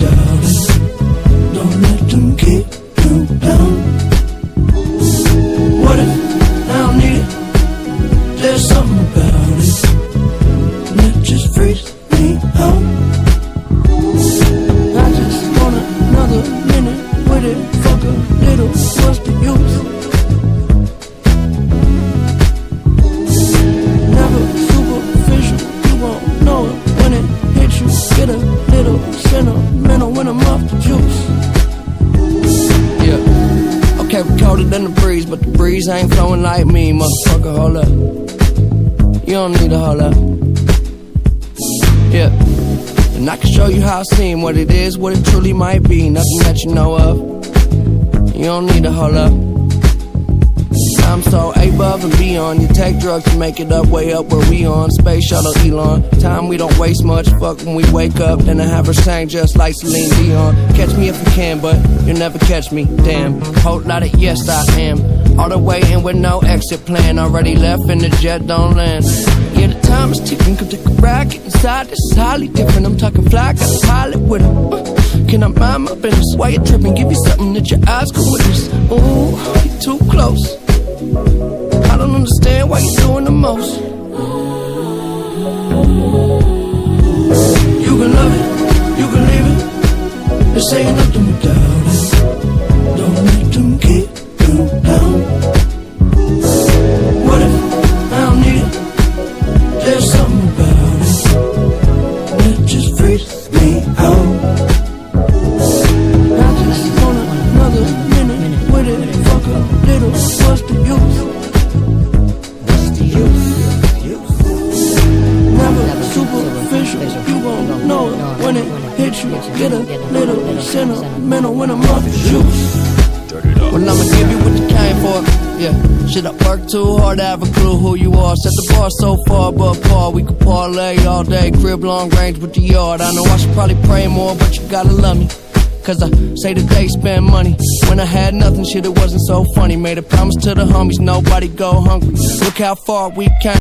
doubt it. Don't let them keep you down. What if I don't need it? There's something about it that just freaks me out. I just want another minute with it. Fuck a little, what's the use? Never superficial, you won't know it when it hits you. Get a little sentimental when I'm off the juice. Yeah, okay, we colder than the breeze, but the breeze ain't flowing like me, motherfucker, hold up. You don't need to hold up. Yeah, and I can show you how I seem, what it is, what it truly might be. Nothing that you know of. You don't need to hold up. I'm so above and beyond. You take drugs to make it up, way up where we on. Space shuttle Elon. Time we don't waste much. Fuck when we wake up, then I have her sang just like Celine Dion. Catch me if you can, but you'll never catch me. Damn, whole lot of yes I am. All the way in with no exit plan. Already left and the jet don't land. Yeah, the time is ticking. Come take a ride, get inside. This is highly different. I'm talking fly, got a pilot with him. Can I mind my business? Why you tripping? Give you something that your eyes can witness. Ooh, you too close. I don't understand why you're doing the most. You can love it, you can leave it. This ain't nothing without it. Don't let them keep you down. What if I don't need it? There's something about it that just freaks me out. I just want another minute with it. Fuck a little, what's the use? Never superficial, you won't know it when it hits you. Get a little sentimental when I'm off the juice. Well, I'ma give you what you came for. Yeah, shit, I work too hard to have a clue who you are. Set the bar so far above par, we could parlay all day. Crib long range with the yard. I know I should probably pray more, but you gotta love me. Cause I say that they spend money. When I had nothing, shit, it wasn't so funny. Made a promise to the homies, nobody go hungry. Look how far we came.